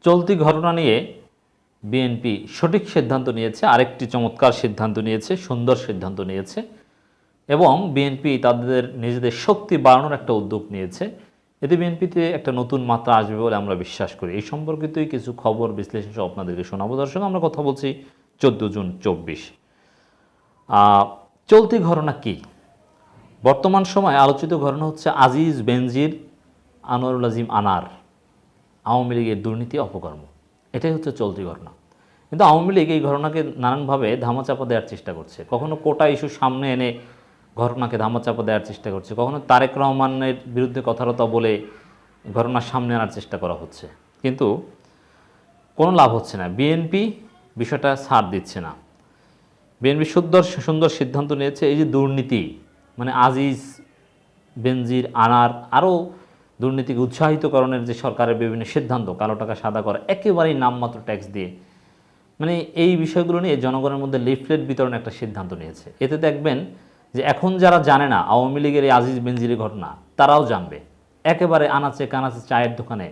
চলতি ঘটনা নিয়ে বিএনপি সঠিক সিদ্ধান্ত নিয়েছে, আরেকটি চমৎকার সিদ্ধান্ত নিয়েছে, সুন্দর সিদ্ধান্ত নিয়েছে এবং বিএনপি তাদের নিজেদের শক্তি বাড়ানোর একটা উদ্যোগ নিয়েছে। এতে বিএনপিতে একটা নতুন মাত্রা আসবে বলে আমরা বিশ্বাস করি। এই সম্পর্কিতই কিছু খবর বিশ্লেষণ সহ আপনাদেরকে শোনাবো। দর্শক, আমরা কথা বলছি 14 জুন 24। চলতি ঘটনা কি? বর্তমান সময়ে আলোচিত ঘটনা হচ্ছে আজিজ বেনজির আনোয়ারুল আজিম আনার আওয়ামী লীগের দুর্নীতি অপকর্ম। এটাই হচ্ছে চলতি ঘটনা। কিন্তু আওয়ামী লীগ এই ঘটনাকে নানানভাবে ধামাচাপা দেওয়ার চেষ্টা করছে। কখনো কোটা ইস্যু সামনে এনে ঘটনাকে ধামাচাপা দেওয়ার চেষ্টা করছে, কখনো তারেক রহমানের বিরুদ্ধে কথাবার্তা বলে ঘটনার সামনে আনার চেষ্টা করা হচ্ছে, কিন্তু কোনো লাভ হচ্ছে না। বিএনপি বিষয়টা ছাড় দিচ্ছে না। বিএনপি সুন্দর সিদ্ধান্ত নিয়েছে। এই যে দুর্নীতি, মানে আজিজ বেনজির আনার আরও দুর্নীতিকে উৎসাহিতকরণের যে সরকারের বিভিন্ন সিদ্ধান্ত, কালো টাকা সাদা করা, একেবারেই নামমাত্র ট্যাক্স দিয়ে, মানে এই বিষয়গুলো নিয়ে জনগণের মধ্যে লিফলেট বিতরণের একটা সিদ্ধান্ত নিয়েছে। এতে দেখবেন যে এখন যারা জানে না আওয়ামী লীগের এই আজিজ বেনজিরের ঘটনা, তারাও জানবে। একেবারে আনাচে কানাচে চায়ের দোকানে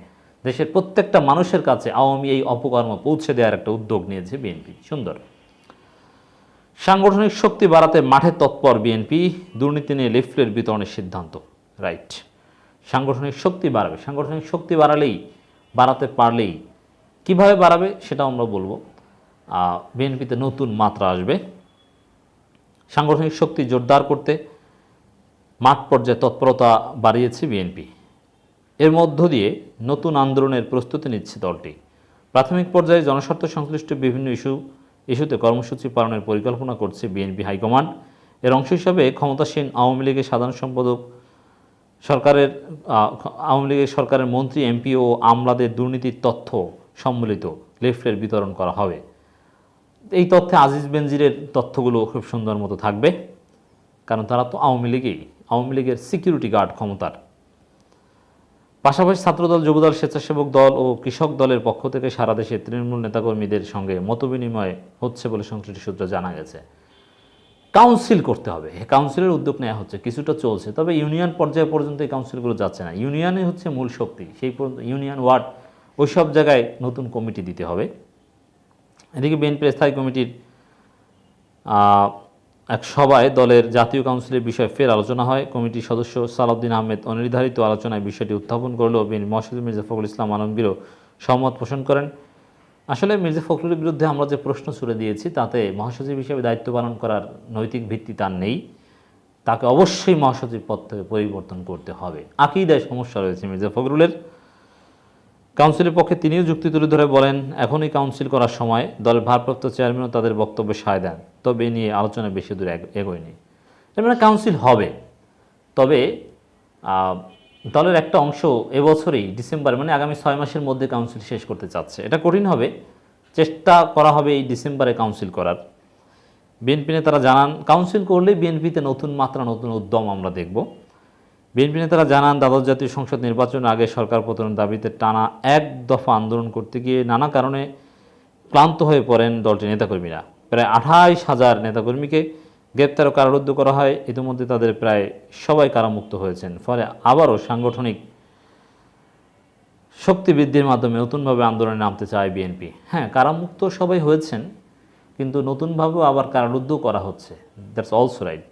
দেশের প্রত্যেকটা মানুষের কাছে আওয়ামী এই অপকর্ম পৌঁছে দেওয়ার একটা উদ্যোগ নিয়েছে বিএনপি। সুন্দর। সাংগঠনিক শক্তি বাড়াতে মাঠে তৎপর বিএনপি, দুর্নীতি নিয়ে লিফলেট বিতরণের সিদ্ধান্ত। রাইট, সাংগঠনিক শক্তি বাড়াবে। সাংগঠনিক শক্তি বাড়াতে পারলেই কিভাবে বাড়াবে সেটাও আমরা বলবো। বিএনপিতে নতুন মাত্রা আসবে। সাংগঠনিক শক্তি জোরদার করতে মাঠ পর্যায়ে তৎপরতা বাড়িয়েছে বিএনপি। এর মধ্য দিয়ে নতুন আন্দোলনের প্রস্তুতি নিচ্ছে দলটি। প্রাথমিক পর্যায়ে জনস্বার্থ সংশ্লিষ্ট বিভিন্ন ইস্যুতে কর্মসূচি পালনের পরিকল্পনা করছে বিএনপি হাইকমান্ড। এর অংশ হিসাবে ক্ষমতাসীন আওয়ামী লীগের সাধারণ সম্পাদক আওয়ামী লীগের সরকারের মন্ত্রী, এমপি ও আমলাদের দুর্নীতির তথ্য সম্মিলিত লিফলেট বিতরণ করা হবে। এই তথ্যে আজিজ বেনজিরের তথ্যগুলো খুব সুন্দর মতো থাকবে, কারণ তারা তো আওয়ামী লীগের সিকিউরিটি গার্ড ক্ষমতার। পাশাপাশি ছাত্রদল, যুবদল, স্বেচ্ছাসেবক দল ও কৃষক দলের পক্ষ থেকে সারা দেশে তৃণমূল নেতাকর্মীদের সঙ্গে মতবিনিময় হচ্ছে বলে সংশ্লিষ্ট সূত্রে জানা গেছে। কাউন্সিল করতে হবে, কাউন্সিলের উদ্যোগ নেওয়া হচ্ছে, কিছুটা চলছে, তবে ইউনিয়ন পর্যায়ে পর্যন্ত এই কাউন্সিলগুলো যাচ্ছে না। ইউনিয়নে হচ্ছে মূল শক্তি, সেই পর্যন্ত ইউনিয়ন, ওয়ার্ড, ওই সব জায়গায় নতুন কমিটি দিতে হবে। এদিকে বিএনপির স্থায়ী কমিটির এক সভায় দলের জাতীয় কাউন্সিলের বিষয়ে ফের আলোচনা হয়। কমিটির সদস্য সালাউদ্দিন আহমেদ অনির্ধারিত আলোচনায় বিষয়টি উত্থাপন করলেও বিএনপি মহাসচিব মির্জা ফখরুল ইসলাম আলমগীরও সহমত পোষণ করেন। আসলে মির্জা ফখরুলের বিরুদ্ধে আমরা যে প্রশ্ন ছুড়ে দিয়েছি, তাতে মহাসচিব হিসেবে দায়িত্ব পালন করার নৈতিক ভিত্তি তার নেই। তাকে অবশ্যই মহাসচিব পদ থেকে পরিবর্তন করতে হবে। আকীদায় সমস্যা রয়েছে মির্জা ফখরুলের। কাউন্সিলের পক্ষে তিনিও যুক্তি তুলে ধরে বলেন, এখনই কাউন্সিল করার সময়। দলের ভারপ্রাপ্ত চেয়ারম্যানও তাদের বক্তব্যে সায় দেন, তবে এ নিয়ে আলোচনা বেশি দূর এগোয়নি। এর মানে কাউন্সিল হবে, তবে দলের একটা অংশ এবছরই ডিসেম্বর, মানে আগামী 6 মাসের মধ্যে কাউন্সিল শেষ করতে চাচ্ছে। এটা কঠিন হবে, চেষ্টা করা হবে এই ডিসেম্বরে কাউন্সিল করার। বিএনপি নেতারা জানান, কাউন্সিল করলেই বিএনপিতে নতুন মাত্রা, নতুন উদ্যম আমরা দেখব। বিএনপি নেতারা জানান, দ্বাদশ জাতীয় সংসদ নির্বাচনের আগে সরকার পতনের দাবিতে টানা এক দফা আন্দোলন করতে গিয়ে নানা কারণে ক্লান্ত হয়ে পড়েন দলটির নেতাকর্মীরা। প্রায় 28,000 নেতাকর্মীকে গ্রেপ্তার ও কারারুদ্ধ করা হয়। ইতিমধ্যে তাদের প্রায় সবাই কারামুক্ত হয়েছেন। ফলে আবারও সাংগঠনিক শক্তি বৃদ্ধির মাধ্যমে নতুনভাবে আন্দোলনে নামতে চায় বিএনপি। হ্যাঁ, কারামুক্ত সবাই হয়েছেন, কিন্তু নতুনভাবেও আবার কারারুদ্ধ করা হচ্ছে। That's also right.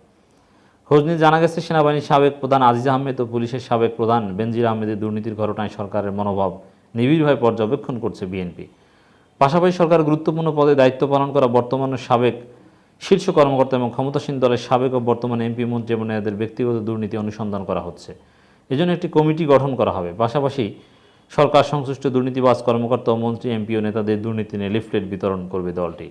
খোঁজ নিয়ে জানা গেছে, সেনাবাহিনীর সাবেক প্রধান আজিজ আহমেদ ও পুলিশের সাবেক প্রধান বেনজির আহমেদের দুর্নীতির ঘটনায় সরকারের মনোভাব নিবিড়ভাবে পর্যবেক্ষণ করছে বিএনপি। পাশাপাশি সরকার গুরুত্বপূর্ণ পদে দায়িত্ব পালন করা বর্তমানের সাবেক শীর্ষ কর্মকর্তা এবং ক্ষমতাসীন দলের সাবেক ও বর্তমান এমপি, মন্ত্রী এবং এদের ব্যক্তিগত দুর্নীতি অনুসন্ধান করা হচ্ছে। এজন্য একটি কমিটি গঠন করা হবে। পাশাপাশি সরকার সংশ্লিষ্ট দুর্নীতিবাজ কর্মকর্তা ও মন্ত্রী, এমপি ও নেতাদের দুর্নীতি নিয়ে লিফলেট বিতরণ করবে দলটি।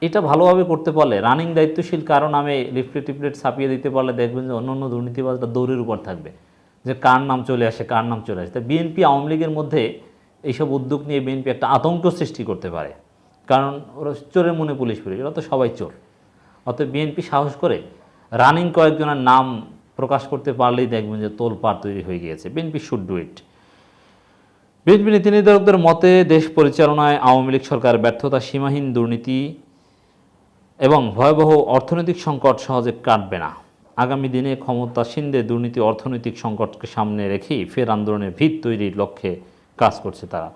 এটা ভালোভাবে করতে পারলে, রানিং দায়িত্বশীল কারো নামে লিফলেট ছাপিয়ে দিতে পারলে দেখবেন যে অন্য দুর্নীতিবাজরা দৌড়ের উপর থাকবে, যে কার নাম চলে আসে। তাই বিএনপি আওয়ামী লীগের মধ্যে এইসব উদ্যোগ নিয়ে বিএনপি একটা আতঙ্ক সৃষ্টি করতে পারে, কারণ ওরা চোরের মনে পুলিশ, এরা তো সবাই চোর। অতএব বিএনপি সাহস করে রানিং কয়েকজনের নাম প্রকাশ করতে পারলেই দেখবেন যে তোলপাড় তৈরি হয়ে গিয়েছে। BNP should do it. BNP নীতি নির্ধারকদের মতে, দেশ পরিচালনায় আওয়ামী লীগ সরকার ব্যর্থতা, সীমাহীন দুর্নীতি এবং ভয়াবহ অর্থনৈতিক সংকট সহজে কাটবে না। আগামী দিনে ক্ষমতাসীনদের দুর্নীতি, অর্থনৈতিক সংকটকে সামনে রেখেই ফের আন্দোলনের ভিত তৈরির লক্ষ্যে কাজ করছে তারা।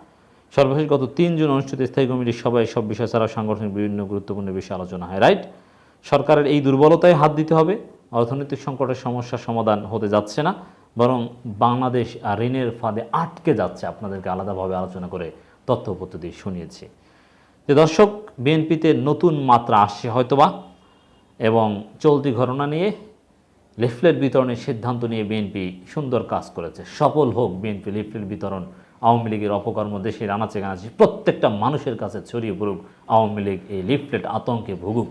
সর্বশেষ গত 3 জুন অনুষ্ঠিত স্থায়ী কমিটির সভায় সব বিষয় ছাড়াও সাংগঠনিক বিভিন্ন গুরুত্বপূর্ণ বিষয়ে আলোচনা হয়, রাইট? সরকারের এই দুর্বলতায় হাত দিতে হবে। অর্থনৈতিক সংকটের সমস্যার সমাধান হতে যাচ্ছে না, বরং বাংলাদেশ ঋণের ফাঁদে আটকে যাচ্ছে। আপনাদেরকে আলাদাভাবে আলোচনা করে তথ্যপত্র দিয়ে শুনিয়েছি যে দর্শক, বিএনপিতে নতুন মাত্রা আসছে হয়তোবা, এবং চলতি ঘটনা নিয়ে লিফলেট বিতরণের সিদ্ধান্ত নিয়ে বিএনপি সুন্দর কাজ করেছে। সফল হোক বিএনপি লিফলেট বিতরণ। আওয়ামী লীগের অপকর্ম দেশের আনাচে কানাচে প্রত্যেকটা মানুষের কাছে ছড়িয়ে পড়ুক। আওয়ামী লীগ এই লিফলেট আতঙ্কে ভুগুক।